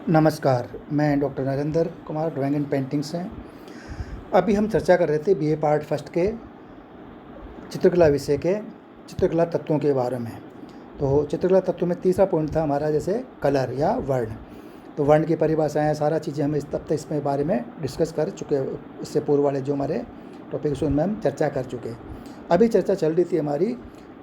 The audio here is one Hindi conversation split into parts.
नमस्कार, मैं doctor Narendra Kumar drawing and painting से। अभी हम चर्चा कर रहे थे बीए पार्ट फर्स्ट के चित्रकला विषय के चित्रकला तत्वों के बारे में। तो चित्रकला तत्व में तीसरा पॉइंट था हमारा जैसे कलर या वर्ण। तो वर्ण की परिभाषाएँ सारा चीज़ें हम तब तक इसमें बारे में डिस्कस कर चुके। इससे पूर्व वाले जो हमारे टॉपिक्स उनमें हम चर्चा कर चुके। अभी चर्चा चल रही थी हमारी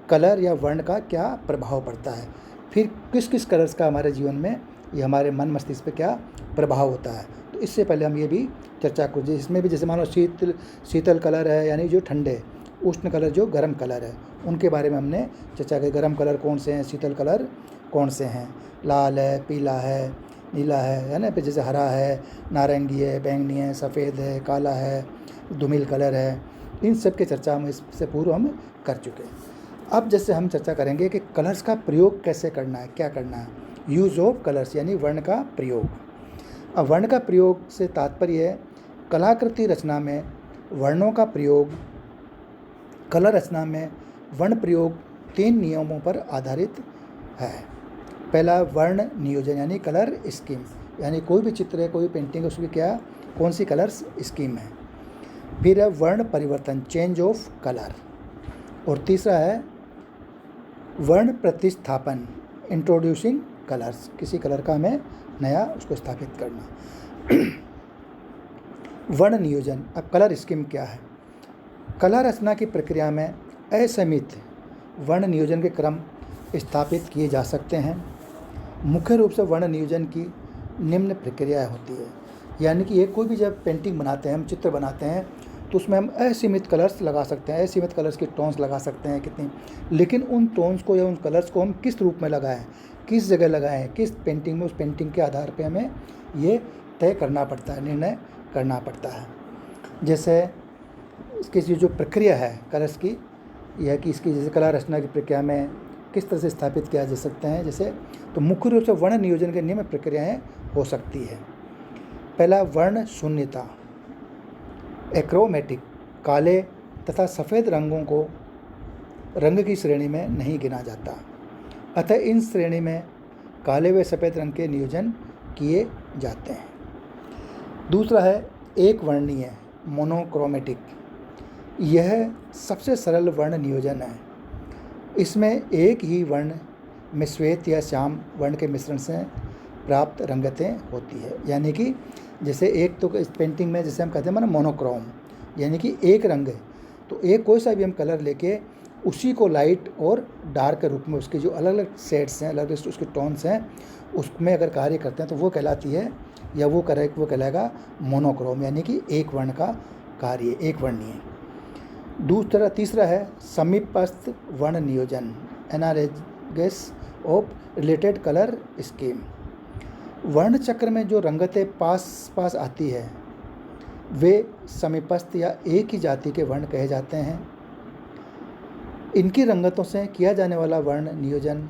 कलर या वर्ण का क्या प्रभाव पड़ता है, फिर किस किस कलर्स का हमारे जीवन में ये हमारे मन मस्तिष्क पे क्या प्रभाव होता है। तो इससे पहले हम ये भी चर्चा करें, इसमें भी जैसे मान लो शीतल कलर है यानी जो ठंडे, उष्ण कलर जो गर्म कलर है, उनके बारे में हमने चर्चा की। गर्म कलर कौन से हैं, शीतल कलर कौन से हैं, लाल है, पीला है, नीला है ना, फिर जैसे हरा है, नारंगी है, बैंगनी है, सफ़ेद है, काला है, धूमिल कलर है। इन सब की चर्चा हम इससे पूर्व हम कर चुके। अब जैसे हम चर्चा करेंगे कि कलर्स का प्रयोग कैसे करना है, क्या करना है, यूज़ ऑफ कलर्स यानी वर्ण का प्रयोग। अब वर्ण का प्रयोग से तात्पर्य है कलाकृति रचना में वर्णों का प्रयोग। कला रचना में वर्ण प्रयोग 3 नियमों पर आधारित है। पहला वर्ण नियोजन यानी कलर स्कीम, यानी कोई भी चित्र है, कोई पेंटिंग है, उसकी क्या कौन सी कलर्स स्कीम है। फिर है वर्ण परिवर्तन, चेंज ऑफ कलर। और तीसरा है वर्ण प्रतिस्थापन, इंट्रोड्यूसिंग कलर्स, किसी कलर का हमें नया उसको स्थापित करना। वर्ण नियोजन। अब कलर स्कीम क्या है। कला रचना की प्रक्रिया में असीमित वर्ण नियोजन के क्रम स्थापित किए जा सकते हैं। मुख्य रूप से वर्ण नियोजन की निम्न प्रक्रिया होती है, यानी कि ये कोई भी जब पेंटिंग बनाते हैं, हम चित्र बनाते हैं, तो उसमें हम असीमित कलर्स लगा सकते हैं, असीमित कलर्स की टोन्स लगा सकते हैं कितनी, लेकिन उन टोन्स को या उन कलर्स को हम किस रूप में लगाएं, किस जगह लगाएं, किस पेंटिंग में, उस पेंटिंग के आधार पे हमें ये तय करना पड़ता है, निर्णय करना पड़ता है। जैसे इसकी जो प्रक्रिया है कलर्स की, यह कि इसकी जैसे कला रचना की प्रक्रिया में किस तरह से स्थापित किया जा सकते हैं, जैसे तो मुख्य रूप से वर्ण नियोजन के नियम प्रक्रियाएँ हो सकती है। पहला वर्ण शून्यता, एक्रोमेटिक, काले तथा सफ़ेद रंगों को रंग की श्रेणी में नहीं गिना जाता, अतः इन श्रेणी में काले व सफ़ेद रंग के नियोजन किए जाते हैं। दूसरा है एक वर्णीय, मोनोक्रोमेटिक। यह सबसे सरल वर्ण नियोजन है। इसमें एक ही वर्ण में श्वेत या श्याम वर्ण के मिश्रण से प्राप्त रंगतें होती है, यानी कि जैसे एक तो इस पेंटिंग में जैसे हम कहते हैं ना मोनोक्रोम, यानी कि एक रंग है, तो एक कोई सा भी हम कलर लेके उसी को लाइट और डार्क के रूप में उसके जो अलग अलग शेड्स हैं, अलग अलग उसके टोन्स हैं, उसमें अगर कार्य करते हैं तो वो कहलाती है, या वो कहलाएगा मोनोक्रोम, यानी कि एक वर्ण का कार्य, एक वर्णीय। तीसरा है समीपस्थ वर्ण नियोजन, analogous of related colour scheme. वर्ण चक्र में जो रंगतें पास पास आती है वे समीपस्थ या एक ही जाति के वर्ण कहे जाते हैं। इनकी रंगतों से किया जाने वाला वर्ण नियोजन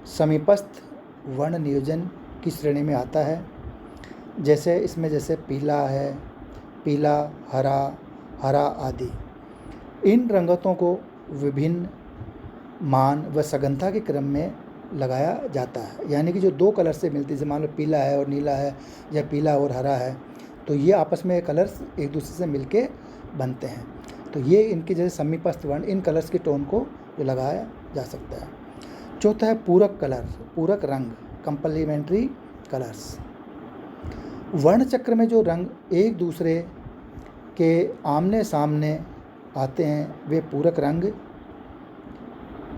समीपस्थ वर्ण नियोजन की श्रेणी में आता है। जैसे इसमें जैसे पीला है, पीला, हरा, हरा आदि। इन रंगतों को विभिन्न मान व सघनता के क्रम में लगाया जाता है, यानी कि जो 2 कलर से मिलती है, जैसे मान लो पीला है और नीला है, या पीला और हरा है, तो ये आपस में कलर्स एक दूसरे से मिलके बनते हैं। तो ये इनके जैसे समीपस्थ वर्ण, इन कलर्स के टोन को जो लगाया जा सकता है। चौथा है पूरक कलर, पूरक रंग, कंप्लीमेंट्री कलर्स। वर्ण चक्र में जो रंग एक दूसरे के आमने सामने आते हैं वे पूरक रंग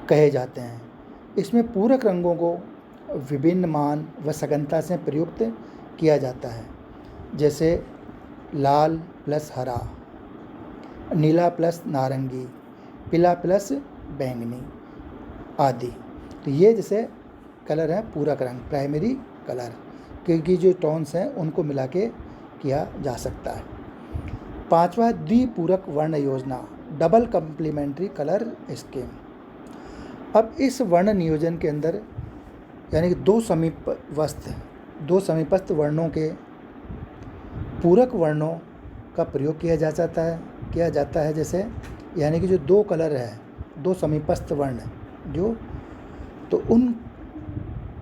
कहे जाते हैं। इसमें पूरक रंगों को विभिन्न मान व सघनता से प्रयुक्त किया जाता है, जैसे लाल प्लस हरा, नीला प्लस नारंगी, पीला प्लस बैंगनी आदि। तो ये जैसे कलर हैं पूरक रंग, प्राइमरी कलर, क्योंकि जो टोन्स हैं उनको मिला के किया जा सकता है। पांचवा द्विपूरक वर्ण योजना, डबल कंप्लीमेंट्री कलर स्कीम। अब इस वर्ण नियोजन के अंदर यानी कि दो समीपस्थ वर्णों के पूरक वर्णों का प्रयोग किया जाता है जैसे, यानी कि जो 2 कलर है, 2 समीपस्थ वर्ण जो, तो उन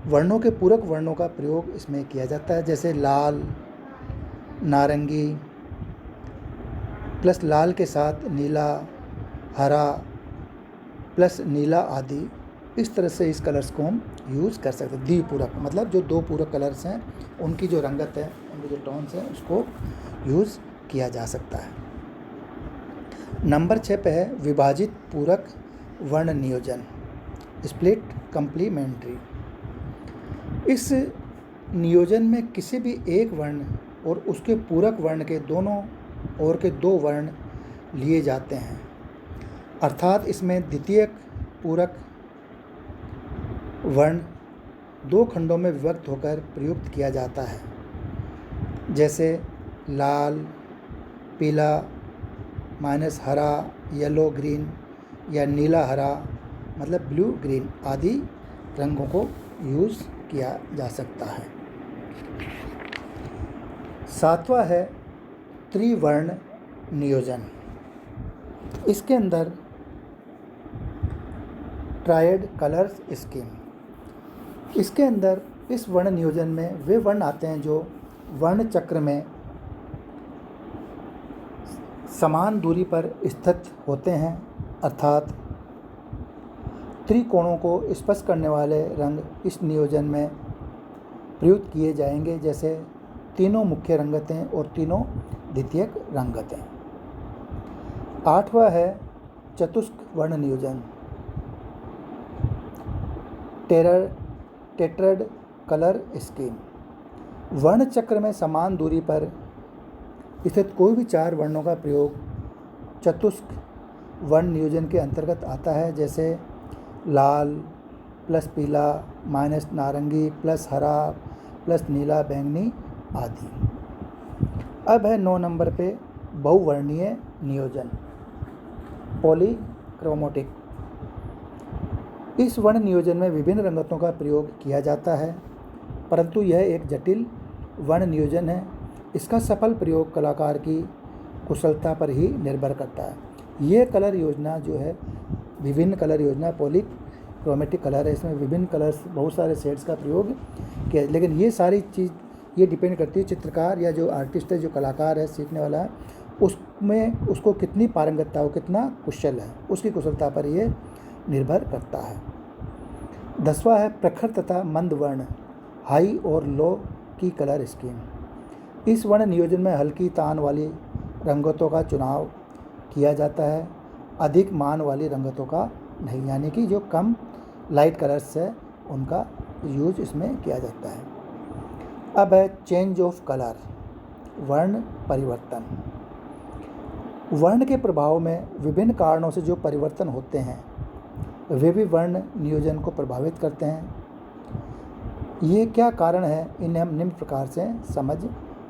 वर्णों के पूरक वर्णों का प्रयोग इसमें किया जाता है, जैसे लाल, नारंगी प्लस लाल के साथ नीला, हरा प्लस नीला आदि। इस तरह से इस कलर्स को हम यूज़ कर सकते हैं। द्विपूरक मतलब जो दो पूरक कलर्स हैं उनकी जो रंगत है, उनके जो टोन्स हैं, उसको यूज़ किया जा सकता है। नंबर 6 पे है विभाजित पूरक वर्ण नियोजन, स्प्लिट कम्प्लीमेंट्री। इस नियोजन में किसी भी एक वर्ण और उसके पूरक वर्ण के दोनों ओर के दो वर्ण लिए जाते हैं, अर्थात इसमें द्वितीयक पूरक वर्ण दो खंडों में विभक्त होकर प्रयुक्त किया जाता है, जैसे लाल, पीला माइनस हरा, येलो ग्रीन या नीला हरा मतलब ब्लू ग्रीन आदि रंगों को यूज़ किया जा सकता है। 7वां है त्रिवर्ण नियोजन। इसके अंदर ट्रायड कलर्स स्कीम। इसके अंदर इस वर्ण नियोजन में वे वर्ण आते हैं जो वर्ण चक्र में समान दूरी पर स्थित होते हैं, अर्थात त्रिकोणों को स्पर्श करने वाले रंग इस नियोजन में प्रयुक्त किए जाएंगे, जैसे तीनों मुख्य रंगतें और तीनों द्वितीयक रंगतें। 8वां है चतुष्क वर्ण नियोजन, टेट्राड कलर स्कीम। वर्ण चक्र में समान दूरी पर स्थित कोई भी चार वर्णों का प्रयोग चतुष्क वर्ण नियोजन के अंतर्गत आता है, जैसे लाल प्लस पीला माइनस नारंगी प्लस हरा प्लस नीला बैंगनी आदि। अब है 9 नंबर पे बहुवर्णीय नियोजन, पॉलीक्रोमेटिक। इस वर्ण नियोजन में विभिन्न रंगतों का प्रयोग किया जाता है, परंतु यह एक जटिल वर्ण नियोजन है। इसका सफल प्रयोग कलाकार की कुशलता पर ही निर्भर करता है। ये कलर योजना जो है, विभिन्न कलर योजना पॉलीक्रोमेटिक कलर है, इसमें विभिन्न कलर्स बहुत सारे शेड्स का प्रयोग किया, लेकिन ये सारी चीज़ ये डिपेंड करती है चित्रकार या जो आर्टिस्ट है, जो कलाकार है, सीखने वाला है, उसमें उसको कितनी पारंगतता हो, कितना कुशल है, उसकी कुशलता पर ये निर्भर करता है। 10वां है प्रखर तथा मंद वर्ण, हाई और लो की कलर स्कीम। इस वर्ण नियोजन में हल्की तान वाली रंगतों का चुनाव किया जाता है, अधिक मान वाली रंगतों का नहीं, यानी कि जो कम लाइट कलर्स है उनका यूज इसमें किया जाता है। अब है चेंज ऑफ कलर, वर्ण परिवर्तन। वर्ण के प्रभाव में विभिन्न कारणों से जो परिवर्तन होते हैं वे भी वर्ण नियोजन को प्रभावित करते हैं। ये क्या कारण है, इन्हें हम निम्न प्रकार से समझ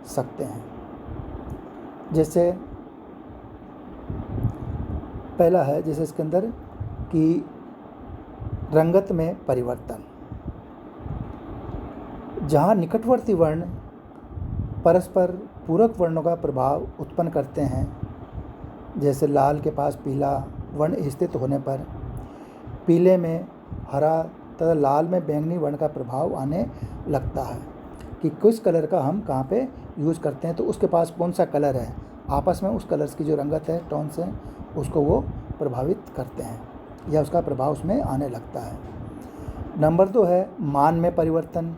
सकते हैं। जैसे पहला है, जैसे इसके अंदर कि रंगत में परिवर्तन, जहाँ निकटवर्ती वर्ण परस्पर पूरक वर्णों का प्रभाव उत्पन्न करते हैं, जैसे लाल के पास पीला वर्ण स्थित होने पर पीले में हरा तथा लाल में बैंगनी वर्ण का प्रभाव आने लगता है कि किस कलर का हम कहाँ पे यूज़ करते हैं, तो उसके पास कौन सा कलर है, आपस में उस कलर्स की जो रंगत है, टोन्स हैं, उसको वो प्रभावित करते हैं या उसका प्रभाव उसमें आने लगता है। नंबर 2 है मान में परिवर्तन,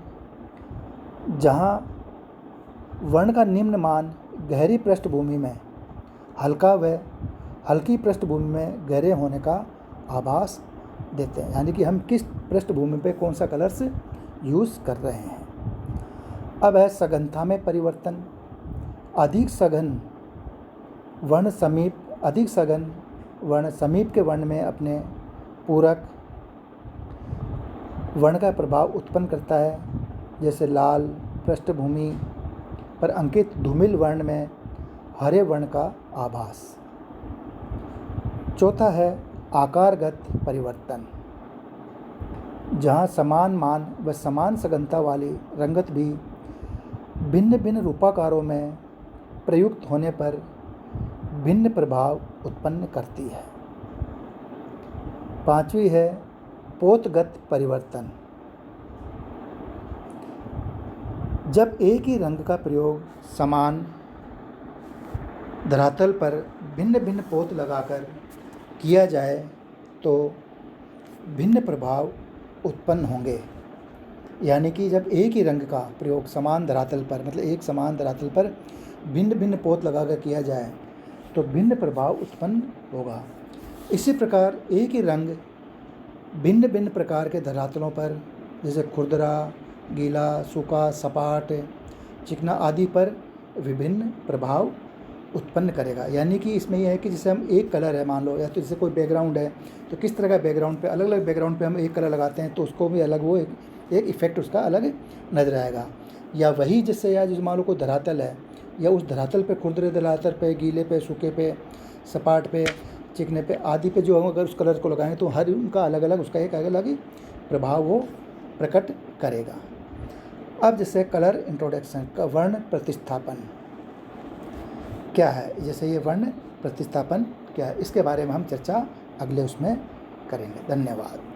जहाँ वर्ण का निम्न मान गहरी पृष्ठभूमि में हल्का व हल्की पृष्ठभूमि में गहरे होने का आभास देते हैं, यानी कि हम किस पृष्ठभूमि पे कौन सा कलर्स यूज़ कर रहे हैं। अब है सघनता में परिवर्तन, अधिक सघन वर्ण समीप के वर्ण में अपने पूरक वर्ण का प्रभाव उत्पन्न करता है, जैसे लाल पृष्ठभूमि पर अंकित धूमिल वर्ण में हरे वर्ण का आभास। चौथा है आकारगत परिवर्तन, जहाँ समान मान व समान सघनता वाली रंगत भी भिन्न भिन्न रूपाकारों में प्रयुक्त होने पर भिन्न प्रभाव उत्पन्न करती है। 5वीं है पोतगत परिवर्तन, जब एक ही रंग का प्रयोग समान धरातल पर भिन्न भिन्न पोत लगाकर किया जाए तो भिन्न प्रभाव उत्पन्न होंगे। यानी कि जब एक ही रंग का प्रयोग समान धरातल पर, मतलब एक समान धरातल पर भिन्न भिन्न पोत लगाकर किया जाए तो भिन्न प्रभाव उत्पन्न होगा। इसी प्रकार एक ही रंग भिन्न भिन्न प्रकार के धरातलों पर, जैसे खुरदरा, गीला, सूखा, सपाट, चिकना आदि पर विभिन्न प्रभाव उत्पन्न करेगा। यानी कि इसमें यह है कि जैसे हम एक कलर है, मान लो, या तो जैसे कोई बैकग्राउंड है तो किस तरह का बैकग्राउंड पे, अलग अलग बैकग्राउंड पे हम एक कलर लगाते हैं तो उसको भी अलग, वो एक इफ़ेक्ट उसका अलग नज़र आएगा। या वही जैसे, या जिस मान लो कोई धरातल है, या उस धरातल पे, खुरदरे धरातल पे, गीले पे, सूखे पे, सपाट पे, चिकने पे आदि पे जो हम अगर उस कलर को लगाएंगे तो हर उनका अलग अलग उसका एक अलग ही प्रभाव वो प्रकट करेगा। अब जैसे कलर इंट्रोडक्शन का वर्ण प्रतिस्थापन क्या है, जैसे ये वर्ण प्रतिस्थापन क्या है, इसके बारे में हम चर्चा अगले उसमें करेंगे। धन्यवाद।